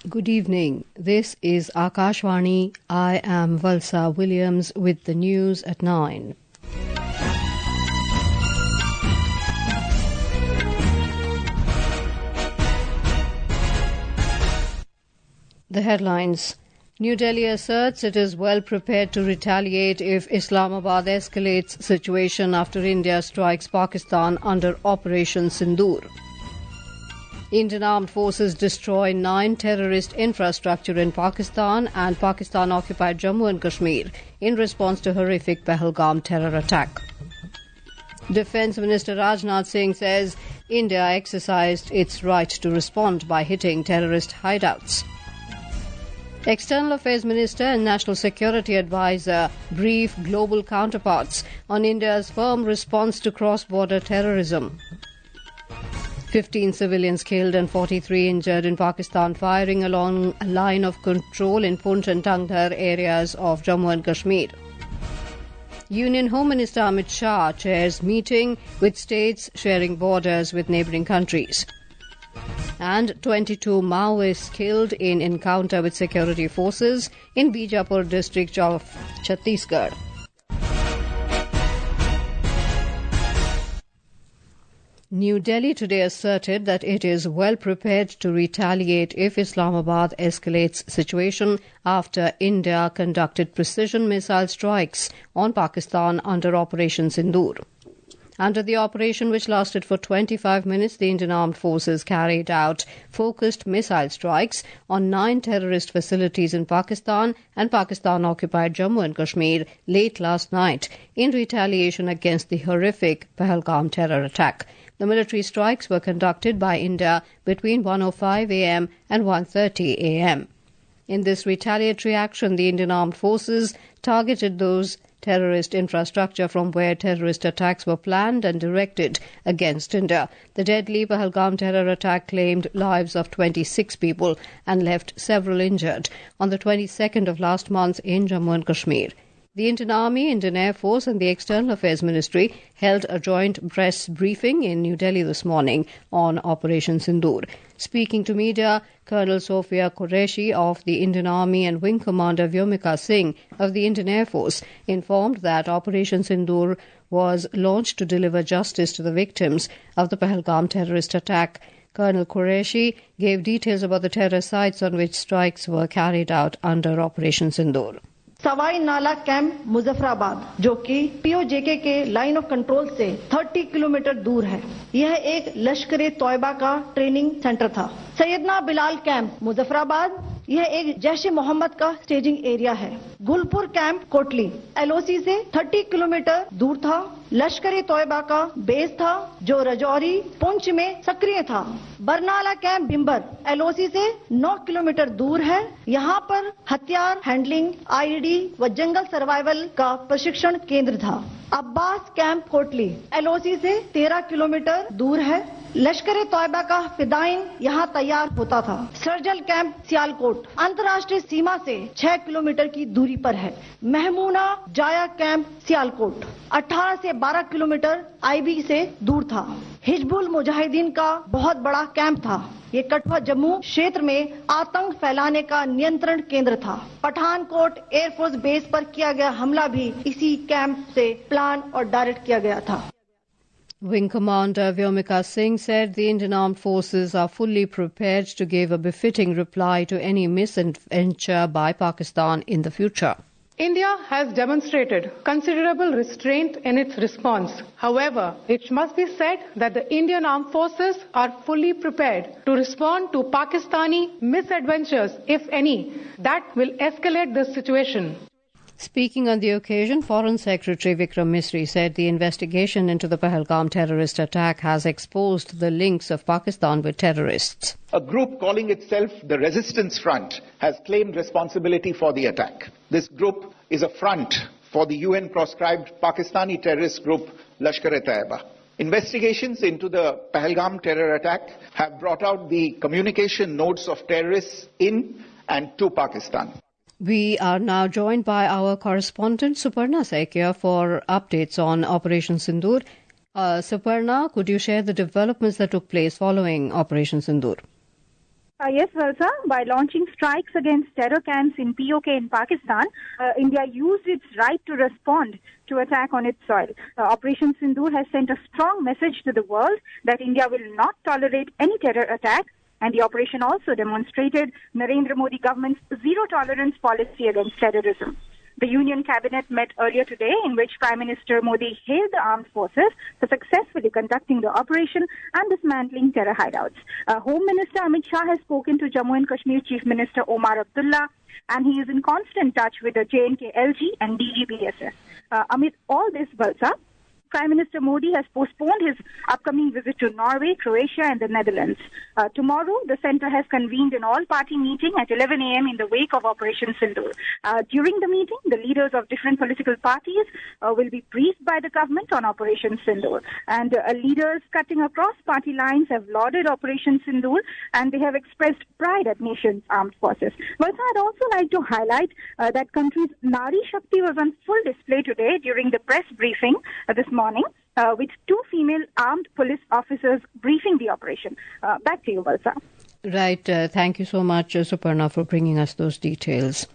Good evening. This is Akashvani. I am Valsa Williams with the news at 9. The headlines. New Delhi asserts it is well prepared to retaliate if Islamabad escalates situation after India strikes Pakistan under Operation Sindoor. Indian armed forces destroy 9 terrorist infrastructure in Pakistan and Pakistan-occupied Jammu and Kashmir in response to horrific Pahalgam terror attack. Defence Minister Rajnath Singh says India exercised its right to respond by hitting terrorist hideouts. External Affairs Minister and National Security Advisor brief global counterparts on India's firm response to cross-border terrorism. 15 civilians killed and 43 injured in Pakistan firing along a line of control in Poonch and Tangdhar areas of Jammu and Kashmir. Union Home Minister Amit Shah chairs meeting with states sharing borders with neighbouring countries. And 22 Maoists killed in encounter with security forces in Bijapur district of Chhattisgarh. New Delhi today asserted that it is well prepared to retaliate if Islamabad escalates situation after India conducted precision missile strikes on Pakistan under Operation Sindoor. Under the operation, which lasted for 25 minutes, the Indian Armed Forces carried out focused missile strikes on 9 terrorist facilities in Pakistan and Pakistan-occupied Jammu and Kashmir late last night in retaliation against the horrific Pahalgam terror attack. The military strikes were conducted by India between 1:05 a.m. and 1:30 a.m. In this retaliatory action, the Indian Armed Forces targeted those terrorist infrastructure from where terrorist attacks were planned and directed against India. The deadly Pahalgam terror attack claimed lives of 26 people and left several injured on the 22nd of last month in Jammu and Kashmir. The Indian Army, Indian Air Force and the External Affairs Ministry held a joint press briefing in New Delhi this morning on Operation Sindoor. Speaking to media, Colonel Sophia Qureshi of the Indian Army and Wing Commander Vyomika Singh of the Indian Air Force informed that Operation Sindoor was launched to deliver justice to the victims of the Pahalgam terrorist attack. Colonel Qureshi gave details about the terror sites on which strikes were carried out under Operation Sindoor. Sawai नाला camp Muzaffarabad जो कि PoJK के line of control से 30 kilometre दूर है, यह एक लश्कर तौयबा का ट्रेनिंग सेंटर था। सैयदना बिलाल कैंप मुजफ्फराबाद, यह एक जैश मोहम्मद का स्टेजिंग एरिया है। गुलपुर कैंप कोटली एलओसी से 30 किलोमीटर दूर था। लश्कर तौयबा का बेस था जो रजौरी पुंछ में सक्रिय था। बरनाला कैंप बिम्बर एलओसी से 9 किलोमीटर दूर है। यहाँ पर हथियार हैंडलिंग, आईईडी व जंगल सर्वाइवल का प्रशिक्षण केंद्र था। अब्बास कैंप कोटली एलओसी से 13 किलोमीटर दूर है। लश्कर तौयबा का फिदाइन यहाँ तैयार होता था। सर्जल कैंप सियालकोट अंतर्राष्ट्रीय सीमा से 6 किलोमीटर की दूरी पर है। महमूना जाया कैंप सियालकोट 18 से 12 किलोमीटर आईबी से दूर था। हिजबुल मुजाहिदीन का बहुत बड़ा कैंप था। ये कठुआ जम्मू क्षेत्र में आतंक फैलाने का नियंत्रण केंद्र था। पठानकोट एयरफोर्स बेस पर किया गया हमला भी इसी कैंप से प्लान और डायरेक्ट किया गया था। Wing Commander Vyomika Singh said the Indian Armed Forces are fully prepared to give a befitting reply to any misadventure by Pakistan in the future. India has demonstrated considerable restraint in its response. However, it must be said that the Indian Armed Forces are fully prepared to respond to Pakistani misadventures, if any, that will escalate this situation. Speaking on the occasion, Foreign Secretary Vikram Misri said the investigation into the Pahalgam terrorist attack has exposed the links of Pakistan with terrorists. A group calling itself the Resistance Front has claimed responsibility for the attack. This group is a front for the UN-proscribed Pakistani terrorist group Lashkar-e-Taiba. Investigations into the Pahalgam terror attack have brought out the communication notes of terrorists in and to Pakistan. We are now joined by our correspondent Suparna Saikia for updates on Operation Sindoor. Suparna, could you share the developments that took place following Operation Sindoor? Yes, Valsa. By launching strikes against terror camps in POK in Pakistan, India used its right to respond to attack on its soil. Operation Sindoor has sent a strong message to the world that India will not tolerate any terror attack, and the operation also demonstrated Narendra Modi government's zero-tolerance policy against terrorism. The Union Cabinet met earlier today, in which Prime Minister Modi hailed the armed forces for successfully conducting the operation and dismantling terror hideouts. Home Minister Amit Shah has spoken to Jammu and Kashmir Chief Minister Omar Abdullah, and he is in constant touch with the J&K LG and DGBSS. Amid all this, Valsa, Prime Minister Modi has postponed his upcoming visit to Norway, Croatia and the Netherlands. Tomorrow, the centre has convened an all-party meeting at 11 a.m. in the wake of Operation Sindoor. During the meeting, the leaders of different political parties will be briefed by the government on Operation Sindoor. And leaders cutting across party lines have lauded Operation Sindoor, and they have expressed pride at nation's armed forces. But I'd also like to highlight that country's Nari Shakti was on full display today during the press briefing this morning, with two female armed police officers briefing the operation. Back to you, Valsa. Right. Thank you so much, Suparna, for bringing us those details.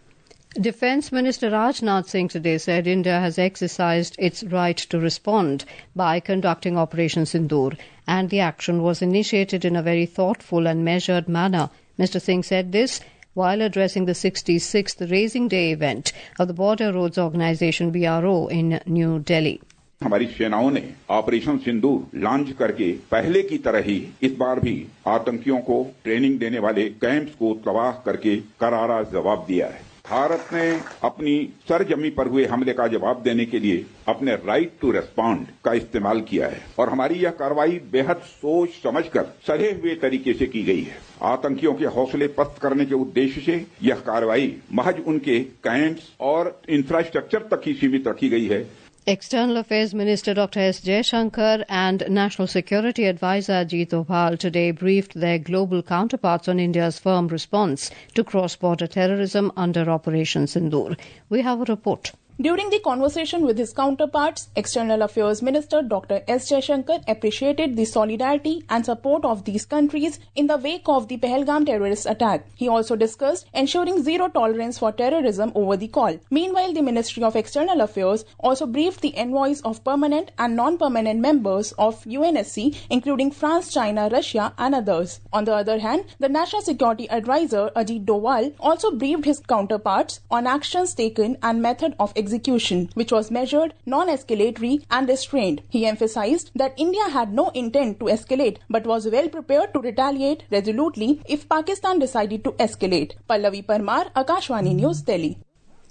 Defence Minister Rajnath Singh today said India has exercised its right to respond by conducting Operation Sindoor, and the action was initiated in a very thoughtful and measured manner. Mr. Singh said this while addressing the 66th Raising Day event of the Border Roads Organisation BRO in New Delhi. हमारी सेनाओं ने operation सिंदूर launch करके पहले की तरह ही इस बार भी आतंकियों को ट्रेनिंग देने वाले कैंप्स को तबाह करके करारा जवाब दिया है। भारत ने अपनी सरजमी पर हुए हमले का जवाब देने के लिए अपने राइट टू रेस्पॉन्ड का इस्तेमाल किया है और हमारी यह कार्रवाई बेहद सोच समझकर सधे हुए तरीके से की गई है। आतंकियों के हौसले पस्त करने के उद्देश्य से यह कार्रवाई महज उनके कैंप्स और इंफ्रास्ट्रक्चर तक ही सीमित रखी गई है। External Affairs Minister Dr. S. Jaishankar and National Security Advisor Ajit Doval today briefed their global counterparts on India's firm response to cross-border terrorism under Operation Sindoor. We have a report. During the conversation with his counterparts, External Affairs Minister Dr. S. Jaishankar appreciated the solidarity and support of these countries in the wake of the Pahalgam terrorist attack. He also discussed ensuring zero tolerance for terrorism over the call. Meanwhile, the Ministry of External Affairs also briefed the envoys of permanent and non-permanent members of UNSC, including France, China, Russia and others. On the other hand, the National Security Advisor Ajit Doval also briefed his counterparts on actions taken and method of execution, which was measured, non-escalatory and restrained. He emphasized that India had no intent to escalate but was well prepared to retaliate resolutely if Pakistan decided to escalate. Pallavi Parmar, Akashvani News, Delhi.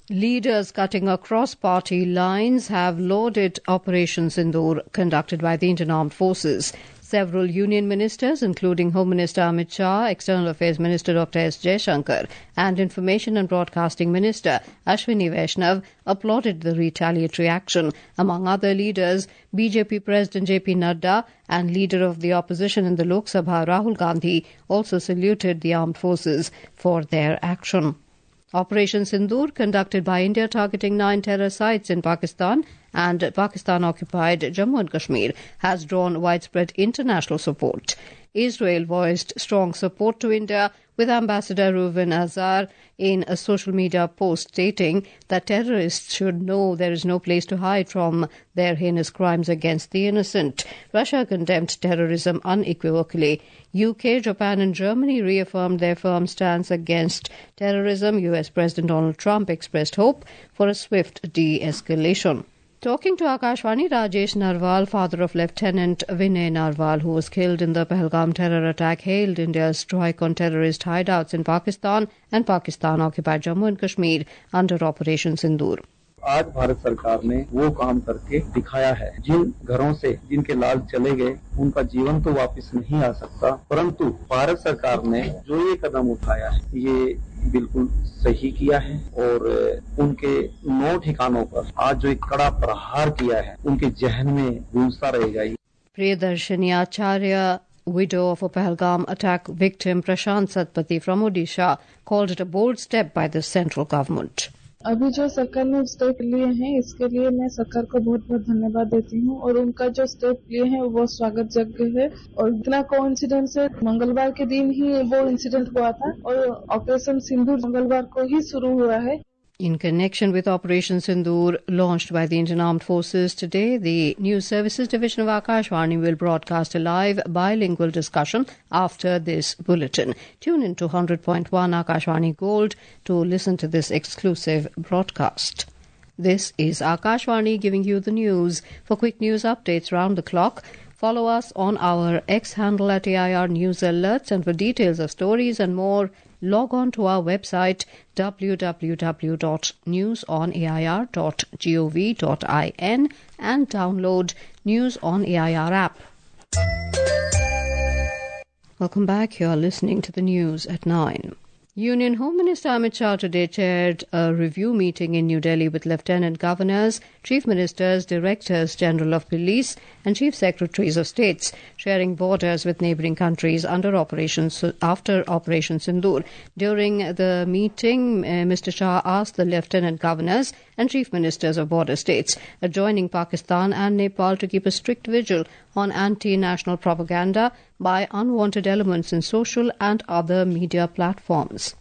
Leaders cutting across party lines have lauded Operation Sindoor conducted by the Indian Armed Forces. Several union ministers, including Home Minister Amit Shah, External Affairs Minister Dr. S. Jaishankar and Information and Broadcasting Minister Ashwini Vaishnav, applauded the retaliatory action. Among other leaders, BJP President J.P. Nadda and Leader of the Opposition in the Lok Sabha Rahul Gandhi also saluted the armed forces for their action. Operation Sindoor, conducted by India targeting 9 terror sites in Pakistan and Pakistan-occupied Jammu and Kashmir, has drawn widespread international support. Israel voiced strong support to India, with Ambassador Reuven Azar in a social media post stating that terrorists should know there is no place to hide from their heinous crimes against the innocent. Russia condemned terrorism unequivocally. UK, Japan and Germany reaffirmed their firm stance against terrorism. US President Donald Trump expressed hope for a swift de-escalation. Talking to Akashvani, Rajesh Narwal, father of Lieutenant Vinay Narwal, who was killed in the Pahalgam terror attack, hailed India's strike on terrorist hideouts in Pakistan and Pakistan-occupied Jammu and Kashmir under Operation Sindoor. आज भारत सरकार ने वो काम करके दिखाया है। जिन घरों से जिनके लाल चले गए उनका जीवन तो वापस नहीं आ सकता, परंतु भारत सरकार ने जो ये कदम उठाया है ये बिल्कुल सही किया है और उनके 9 ठिकानों पर आज जो एक कड़ा प्रहार किया है उनके जहन में गूंजता रहेगा। Priyadarshini Acharya, widow of a Pahalgam attack victim Prashant Satpathy from Odisha, called it a bold step by the central government. अभी जो सरकार ने स्टेप लिए हैं इसके लिए मैं सरकार को बहुत बहुत धन्यवाद देती हूँ और उनका जो स्टेप लिए हैं वो स्वागत योग्य है और इतना कोइंसिडेंस है मंगलवार के दिन ही वो इंसिडेंट हुआ था और ऑपरेशन सिंदूर मंगलवार को ही शुरू हुआ है. In connection with Operation Sindoor, launched by the Indian Armed Forces today, the News Services Division of Akashvani will broadcast a live bilingual discussion after this bulletin. Tune in to 100.1 Akashvani Gold to listen to this exclusive broadcast. This is Akashvani giving you the news. For quick news updates round the clock, follow us on our X handle at AIR News Alerts, and for details of stories and more, log on to our website www.newsonair.gov.in and download News on AIR app. Welcome back. You are listening to the news at 9. Union Home Minister Amit Shah today chaired a review meeting in New Delhi with Lieutenant Governors, Chief Ministers, Directors General of Police and Chief Secretaries of States, sharing borders with neighbouring countries after Operation Sindoor. During the meeting, Mr. Shah asked the Lieutenant Governors and Chief Ministers of border states adjoining Pakistan and Nepal to keep a strict vigil on anti-national propaganda by unwanted elements in social and other media platforms.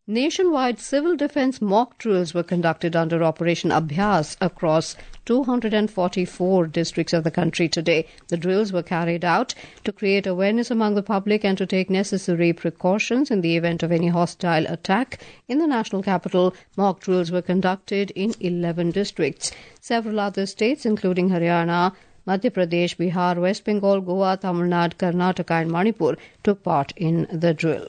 Nationwide civil defence mock drills were conducted under Operation Abhyas across 244 districts of the country today. The drills were carried out to create awareness among the public and to take necessary precautions in the event of any hostile attack. In the national capital, mock drills were conducted in 11 districts. Several other states, including Haryana, Madhya Pradesh, Bihar, West Bengal, Goa, Tamil Nadu, Karnataka and Manipur took part in the drill.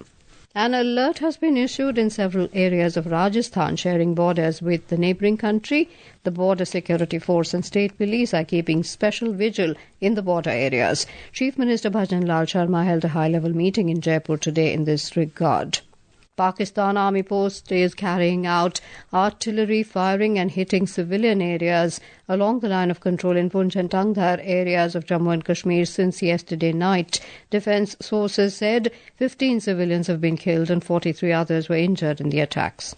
An alert has been issued in several areas of Rajasthan sharing borders with the neighbouring country. The Border Security Force and State Police are keeping special vigil in the border areas. Chief Minister Bhajan Lal Sharma held a high-level meeting in Jaipur today in this regard. Pakistan Army Post is carrying out artillery firing and hitting civilian areas along the line of control in Poonch and Tangdhar areas of Jammu and Kashmir since yesterday night. Defence sources said 15 civilians have been killed and 43 others were injured in the attacks.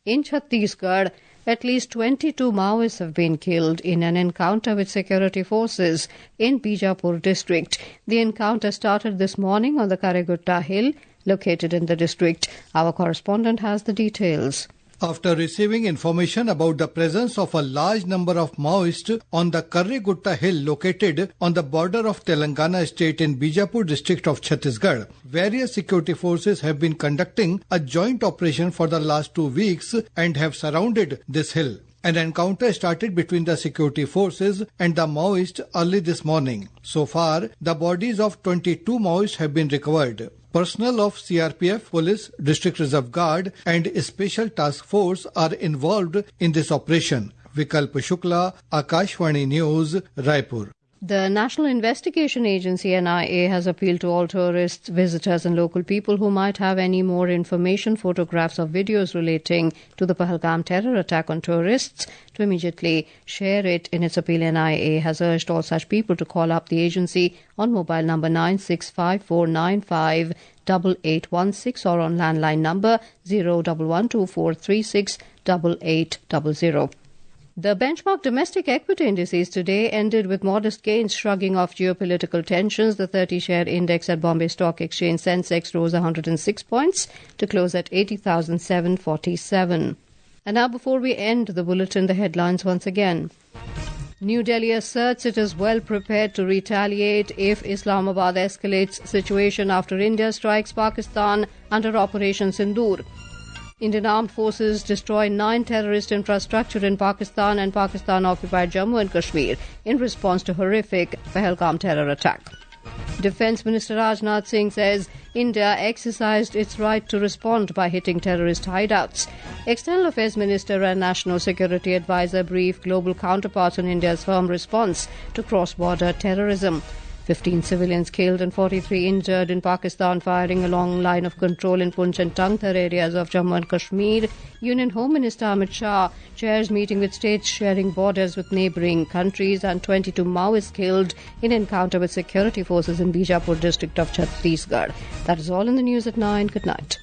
In Chhattisgarh, at least 22 Maoists have been killed in an encounter with security forces in Bijapur district. The encounter started this morning on the Karegutta hill located in the district. Our correspondent has the details. After receiving information about the presence of a large number of Maoists on the Karegutta hill located on the border of Telangana state in Bijapur district of Chhattisgarh, various security forces have been conducting a joint operation for the last 2 weeks and have surrounded this hill. An encounter started between the security forces and the Maoists early this morning. So far, the bodies of 22 Maoists have been recovered. Personnel of CRPF, Police, District Reserve Guard and Special Task Force are involved in this operation. Vikalp Shukla, Akashvani News, Raipur. The National Investigation Agency NIA has appealed to all tourists, visitors and local people who might have any more information, photographs or videos relating to the Pahalgam terror attack on tourists to immediately share it. In its appeal, NIA has urged all such people to call up the agency on mobile number 9654958816 or on landline number 01124368800. The benchmark domestic equity indices today ended with modest gains, shrugging off geopolitical tensions. The 30-share index at Bombay Stock Exchange Sensex rose 106 points to close at 80,747. And now, before we end the bulletin, the headlines once again. New Delhi asserts it is well prepared to retaliate if Islamabad escalates situation after India strikes Pakistan under Operation Sindoor. Indian Armed Forces destroy 9 terrorist infrastructure in Pakistan and Pakistan-occupied Jammu and Kashmir in response to horrific Pahalgam terror attack. Defence Minister Rajnath Singh says India exercised its right to respond by hitting terrorist hideouts. External Affairs Minister and National Security Advisor brief global counterparts on India's firm response to cross-border terrorism. 15 civilians killed and 43 injured in Pakistan firing along line of control in Poonch and Tangdhar areas of Jammu and Kashmir. Union Home Minister Amit Shah chairs meeting with states sharing borders with neighbouring countries, and 22 Maoists killed in encounter with security forces in Bijapur district of Chhattisgarh. That is all in the news at 9. Good night.